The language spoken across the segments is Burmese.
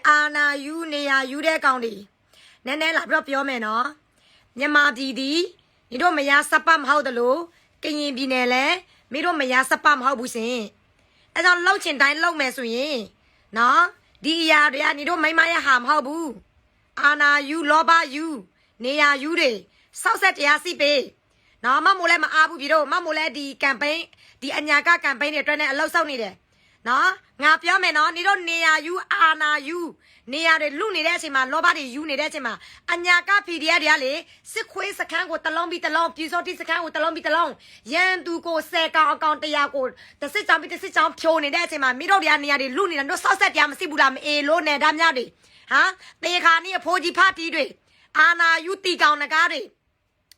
အာနာယူနေရယူတဲ့ကောင်တွေနည်းနည်းလာပြီးတော့ပြောမယ်နော်မြန်မာပြည်ဒီမိတို့မရစပတ်မဟုတ်တယ်လို့ကရင်ပြည်နယ်လဲမိတို့မရစပတ်မဟုတ်ဘူးရှင်အဲကြောင့်လှုပ်ချင်တိုင်းလှုပ်မယ်ဆိုရင်နော်ဒီအရာတွေကညီတို့မိမရဟာမဟုတ်ဘူးအာနာယူလောဘယူနေရယူတွေစောက်ဆက်တရားစီပေးနော်မမိုးလဲမအားဘူးပြည်တို့မမိုးလဲဒီကမ်ပိန်းဒီအညာကကမ်ပိန်းတွေအတွက်နဲ့အလုပ်ဆောက်နေတယ်နော်ငါပြောမယ်နော်ညီတို့နေရယူအာနာယူနေရတွေလူနေတဲ့အချိန်မှာလောဘတွေယူနေတဲ့အချိန်မှာအညာက PDF တွေကလေစစ်ခွေးစခန်းကိုတလုံးပြီးတလုံးပြည်စောတိစခန်းကိုတလုံးပြီးတလုံးရန်သူကို10ကောင်အကောင်100ကိုတစ်စစ်ချောင်းပြီးတစ်စစ်ချောင်းဖြိုးနေတဲ့အချိန်မှာမိတို့တွေကနေရတွေလူနေတာတို့စောက်ဆက်တရားမရှိဘူးလားမအေလို့နဲ့ဒါများတွေဟာတေခါနီးအဖိုးကြီးဖတီးတွေအာနာယူတီကောင်နဂါးတွေ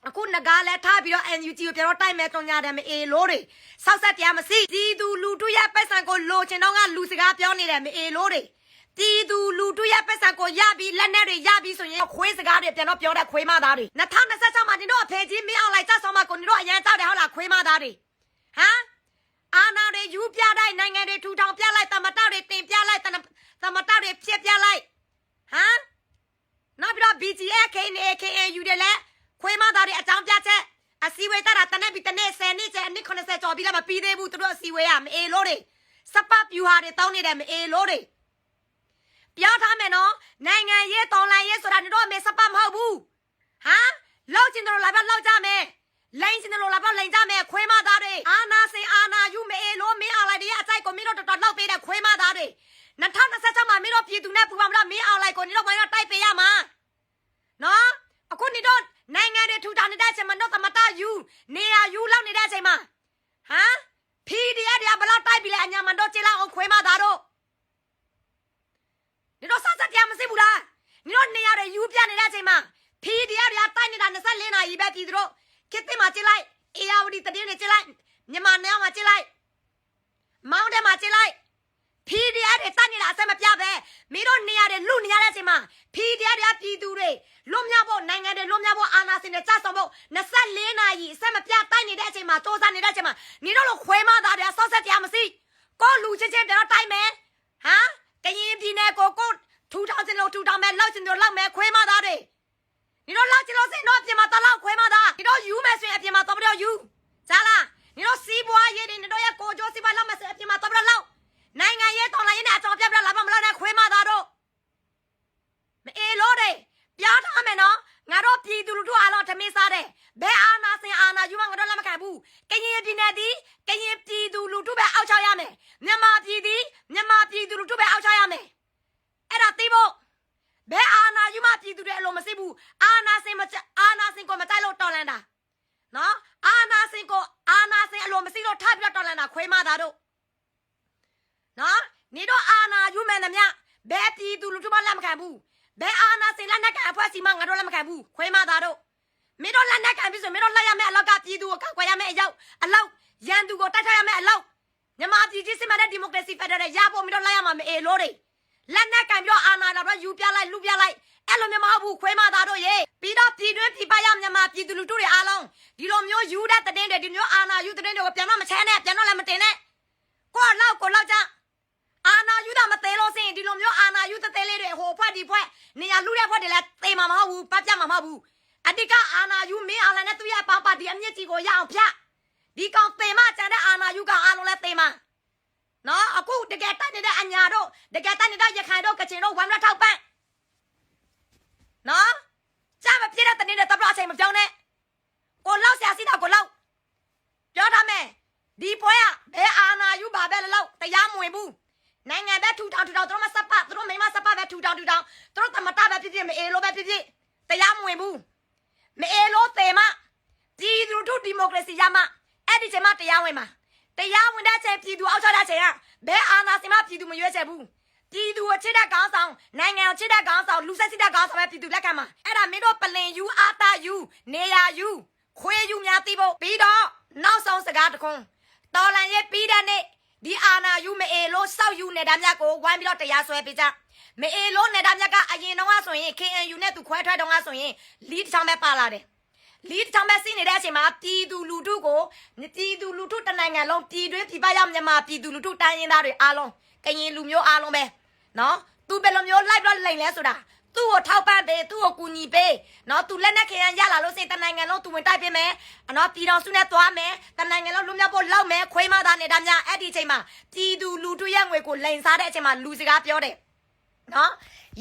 အခုငကားလဲထားပြီးတော့ NUG ကိုပြန်တော့တိုက်မဲ့တုံညာတယ်မအေလို့တွေစောက်ဆက်တရားမရှိဒီသူလူတို့ရပတ်စံကိုလိုချင်တော့ကလူစကားပြောနေတယ်မအေလို့တွေဒီသူလူတို့ရပတ်စံကိုရပြီးလက်နဲ့တွေရပြီးဆိုရင်ခွေးစကားတွေပြန်တော့ပြောတဲ့ခွေးမသားတွေ2026မှာညီတို့အဖေကြီးမင်းအောင်လိုက်ကြဆောင်မကိုညီတို့အရန်ကြောက်တယ်ဟုတ်လားခွေးမသားတွေဟမ်အာနာတွေယူပြတိုင်းနိုင်ငံတွေထူထောင်ပြလိုက်တမတတွေတင်ပြလိုက်တမတတွေဖြစ်ပြလိုက်ဟမ်နောက်ပြီးတော့ BGA KNU တွေလည်းခွေးမသားတွေအကြောင်းပြချက်အစည်းအဝေးတာတနေ့ပြီးတနေ့10နှစ်ကျအနည်း80ကျော်ပြီးလည်းမပြီးသေးဘူးသူတို့အစည်းအဝေးကမအေလို့တွေစပတ်ပြူဟာတွေတောင်းနေတယ်မအေလို့တွေပြောထားမယ်နော်နိုင်ငံရေးတော်လှန်ရေးဆိုတာတို့အမေစပတ်မဟုတ်ဘူးဟာလောက်ချင်တယ်လို့လာပြလောက်ကြမယ်လိန်ချင်တယ်လို့လာပြလိန်ကြမယ်ခွေးမသားတွေအာနာစင်အာနာယူမအေလို့မင်းအောင်လိုက်တဲ့အကြိုက်ကိုမင်းတို့တော်လောက်ပေးတဲ့ခွေးမသားတွေ2026မှာမင်းတို့ပြည်သူနဲ့ပူပါမလားမင်းအောင်လိုက်ကိုမင်းတို့တိုက်ပေးရမှာနော်အခုနေတော့နိုင်ငံတွေထူထောင်နေတဲ့အချိန်မှာတော့သမတယူနေရယူလောက်နေတဲ့အချိန်မှာဟမ် PDF တွေကဘလောက်တိုက်ပြီးလဲအညာမတော့ကြည့်လောက်အောင်ခွေးမသားတို့နေတော့စစတရားမရှိဘူးလားနေတော့နေရတွေယူပြနေတဲ့အချိန်မှာ PDF တွေကတိုက်နေတာ24နာရီပဲပြည်သူတို့ခစ်တင်မှာကြည့်လိုက်အေယာဝတီတတင်းတွေကြည့်လိုက်မြန်မာနယ်မှာကြည့်လိုက်မောင်းထဲမှာကြည့်လိုက် PDF တွေတိုက်နေတာအဆက်မပြပဲမင်းတို့နေရတွေလူနေရတဲ့အချိန်မှာ PDF တွေကပြည်သူတွေလွတ်မြောက်ဖို့နိုင်ငံတွေလွတ်မြောက်ဖို့အာဏာရှင်တွေစဆောင်ဖို့24နာရီအဆက်မပြတိုက်နေတဲ့အချိန်မှာစူးစမ်းနေတဲ့အချိန်မှာနေတော့လို့ခွဲမသားတွေဆောက်ဆက်တရားမရှိကိုလူချင်းချင်းပြန်တော့တိုက်မယ်ဟမ်ကရင်ပြည်နယ်ကိုထူထောင်စင်လို့ထူထောင်မယ်လောက်စင်တို့လောက်မယ်ခွဲမသားတွေနေတော့လောက်ချင်လို့စင်တော့အပြင်မှာတလောက်ခွဲမသားနေတော့ယူမယ်ဆိုရင်အပြင်မှာတော့ပြီးတော့ယူကြားလားနေတော့စီးပွားရေးတွေနေတော့ရကိုကျိုးစီးပွားလောက်မယ်ဆိုအပြင်မှာတော့ပြီးတော့လောက်နိုင်ငံရေးတော်လှန်ရေးနဲ့အကြောင်းပြပြလာပါမလားနဲ့ခွေးမသားတို့မအေလို့တဲ့ပြားထားမယ်နော်ငါတို့ပြည်သူလူထုအားလုံးထမင်းစားတယ်ဘယ်အာနာစင်အာနာယူမငါတို့လက်မခံဘူးကရင်ပြည်နယ်ဒီကရင်ပြည်သူလူထုပဲအောက်ချရမယ်မြန်မာပြည်ဒီမြန်မာပြည်သူလူထုပဲအောက်ချရမယ်အဲ့ဒါသိဖို့ဘယ်အာနာယူမပြည်သူတွေအလိုမရှိဘူးအာနာစင်ကိုမတိုက်လို့တော်လန်တာနော်အာနာစင်အလိုမရှိလို့ထားပြီးတော့တော်လန်တာခွေးမသားတို့နော်နေတော့အာနာယူမယ်နှမြဘယ်ပြည်သူလူထုမှလက်မခံဘူးဘယ်အာနာစင်လက်နက်ကန်အဖွဲ့စီမငါတို့လက်မခံဘူးခွေးမသားတို့မင်းတို့လက်နက်ကန်ပြီးဆိုမင်းတို့လက်ရမယ်အလောက်ကပြည်သူကိုကောက်ွယ်ရမယ်အလောက်ရန်သူကိုတိုက်ထားရမယ်အလောက်မြန်မာပြည်ကြီးစစ်မှန်တဲ့ဒီမိုကရေစီဖက်ဒရယ်ရဖို့မင်းတို့လက်ရမှာမအေလို့တွေလက်နက်ကန်ပြီးတော့အာနာတော့ယူပြလိုက်လူပြလိုက်အဲ့လိုမျိုးမဟုတ်ဘူးခွေးမသားတို့ရေပြီးတော့ပြည်တွင်းပြည်ပရမြန်မာပြည်သူလူထုတွေအားလုံးဒီလိုမျိုးယူတဲ့တဲ့တွေဒီမျိုးအာနာယူတဲ့တွေကိုပြန်တော့မချဲနဲ့ပြန်တော့လည်းမတင်နဲ့ကိုလောက်ကြအာနာယူတာမသေးလို့စင်ဒီလိုမျိုးအာနာယူတဲ့သေးလေးတွေဟိုဖွဲ့ဒီဖွဲ့နေရလူတဲ့ဖွဲ့တွေလည်းသေမှာမဟုတ်ဘူးပတ်ပြမှာမဟုတ်ဘူးအတိကအာနာယူမင်းအာလနဲ့သူရဲ့ပေါပါဒီအမြင့်ကြီးကိုရအောင်ဖြတ်ဒီကောင်သေမကြတဲ့အာနာယူကအားလုံးလည်းသေမှာနော်အခုတကယ်တတ်နေတဲ့အညာတို့တကယ်တတ်နေတဲ့ရခိုင်တို့ကချင်တို့ဝမ်ရထောက်ပန့်နော်ကြားမပြည့်တဲ့တနေတဲ့တပ်တော့အချိန်မပြောင်းနဲ့ကိုလောက်ဆရာစီတော့ကိုလောက်ပြောထားမယ်ဒီပွဲကဘယ်အာနာယူပါပဲလောက်တရားမဝင်ဘူးနိုင်ငံပဲထူထောင်သူတို့မစပတ်သူတို့မိမစပတ်ပဲထူထောင်သူတို့သမတပဲဖြစ်မအေလို့ပဲဖြစ်တရားမဝင်ဘူးမအေလို့သေမပြည်သူတို့ဒီမိုကရေစီရမအဲ့ဒီချိန်မှာတရားဝင်မှာတရားဝင်တဲ့ချိန်ပြည်သူအောက်ချတဲ့ချိန်ကဘယ်အာဏာစင်မပြည်သူမရွေးချယ်ဘူးပြည်သူကိုချစ်တဲ့ခေါင်းဆောင်နိုင်ငံကိုချစ်တဲ့ခေါင်းဆောင်လူဆက်စစ်တဲ့ခေါင်းဆောင်ပဲပြည်သူလက်ခံမှာအဲ့ဒါမင်းတို့ပလင်ယူအာတာယူနေရယူခွေးယူများသိဖို့ပြီးတော့နောက်ဆုံးစကားတခွန်းတော်လန်ရဲ့ပြီးတဲ့နေ့ဒီအာနာယူမအေလို့စောက်ယူနေတာမြတ်ကိုဝိုင်းပြီးတော့တရားစွဲပေးကြမအေလို့နေတာမြတ်ကအရင်တော့ဆိုရင် KNU နဲ့သူခွဲထွက်တော့ဆိုရင်လီးတစ်ချောင်းပဲပါလာတယ်လီးတစ်ချောင်းပဲစီးနေတဲ့အချိန်မှာပြည်သူလူထုကိုပြည်သူလူထုတနိုင်ငံလုံးပြည်တွင်းပြည်ပရောက်မြန်မာပြည်သူလူထုတိုင်းရင်းသားတွေအားလုံးကရင်လူမျိုးအားလုံးပဲနော် သူဘယ်လိုမျိုးလိုက်တော့လိန်လဲဆိုတာသူ့ကိုထောက်ပံ့ပေးသူ့ကိုကူညီပေးနော်သူလက်နဲ့ခင်ရရလာလို့စိတ်တနိုင်ငံလုံးသူဝင်တိုက်ပေးမယ်နော်ပြည်တော်စုနဲ့သွားမယ်တနိုင်ငံလုံးလူမျိုးဖို့လောက်မယ်ခွေးမသားနေတာများအဲ့ဒီအချိန်မှာပြည်သူလူထုရဲ့ငွေကိုလိန်စားတဲ့အချိန်မှာလူစကားပြောတယ်နော်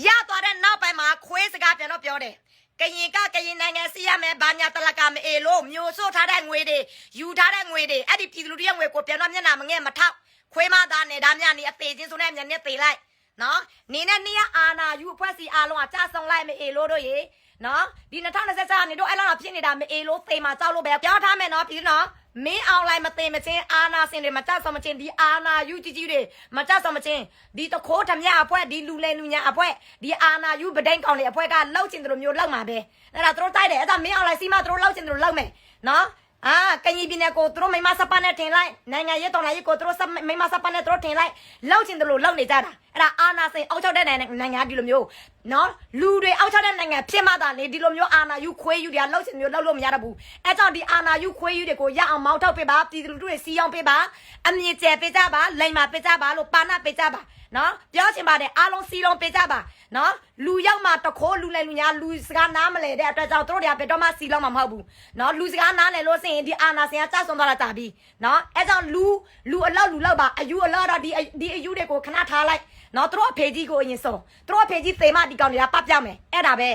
ရသွားတဲ့နောက်ပိုင်းမှာခွေးစကားပြန်တော့ပြောတယ်ကရင်နိုင်ငံစီရမယ်ဘာညာတလကမအေလို့မျိုးစို့ထားတဲ့ငွေတွေယူထားတဲ့ငွေတွေအဲ့ဒီပြည်သူလူထုရဲ့ငွေကိုပြန်တော့မျက်နှာမငဲ့မထောက်ခွေးမသားနေတာများနေအသေးချင်းဆိုတဲ့မျက်နှာသေးလိုက်နော်နေနဲ့နေရအာနာယူအဖွဲ့စီအားလုံးကကြဆုံလိုက်မအေလို့တို့ရေနော်ဒီ2026နေတို့အဲ့လောက်ဖြစ်နေတာမအေလို့သေမှာကြောက်လို့ပဲပြောထားမယ်နော်ပြီးနော်မင်းအောင်လိုက်မသိမချင်းအာနာစင်တွေမကြဆုံမချင်းဒီအာနာယူကြီးတွေမကြဆုံမချင်းဒီတခိုးဓမြအဖွဲ့ဒီလူလဲလူညာအဖွဲ့ဒီအာနာယူပဒိန်ကောင်တွေအဖွဲ့ကလောက်ချင်တယ်လို့မျိုးလောက်မှာပဲအဲ့ဒါတို့တိုက်တယ်အဲ့ဒါမင်းအောင်လိုက်စီမတို့လောက်ချင်တယ်လို့လောက်မယ်နော်ကညီပြည်နယ်ကိုသူတို့မိမစပနဲ့ထင်လိုက်နိုင်ငံရေးတော်လှန်ရေးကိုသူတို့မိမစပနဲ့သူတို့ထင်လိုက်လောက်ချင်တယ်လို့လောက်နေကြတာအဲ့ဒါအာနာစိန်အောက်ချောက်တဲ့နိုင်ငံဒီလိုမျိုးနော်လူတွေအောက်ချောက်တဲ့နိုင်ငံဖြစ်မှသာလေဒီလိုမျိုးအာနာယူခွေးယူတွေကလောက်ချင်မျိုးလောက်လို့မရတော့ဘူးအဲ့ကြောင့်ဒီအာနာယူခွေးယူတွေကိုရအောင်မောင်းထောက်ပေးပါပြည်သူလူထုတွေစီအောင်ပေးပါအမြင့်ကျယ်ပေးကြပါလိန်မာပေးကြပါလို့ပါဏပေးကြပါနော်ပြောချင်ပါတယ်အားလုံးစီလုံးပေးကြပါနော်လူရောက်မှတခိုးလူလဲလူညာလူစကားနားမလဲတဲ့အတွက်ကြောင့်တို့တွေကဘယ်တော့မှစီလုံးမှာမဟုတ်ဘူးနော်လူစကားနားလဲလို့ဆိုရင်ဒီအာနာစင်ကကြဆုံသွားတာတာပြီနော်အဲ့ကြောင့်လူအလောက်ပါအယူအလောက်တော့ဒီအယူတွေကိုခဏထားလိုက်နော်တို့အဖေကြီးကိုအရင်ဆုံးတို့အဖေကြီးသေမဒီကောင်တွေကပတ်ပြမယ်အဲ့ဒါပဲ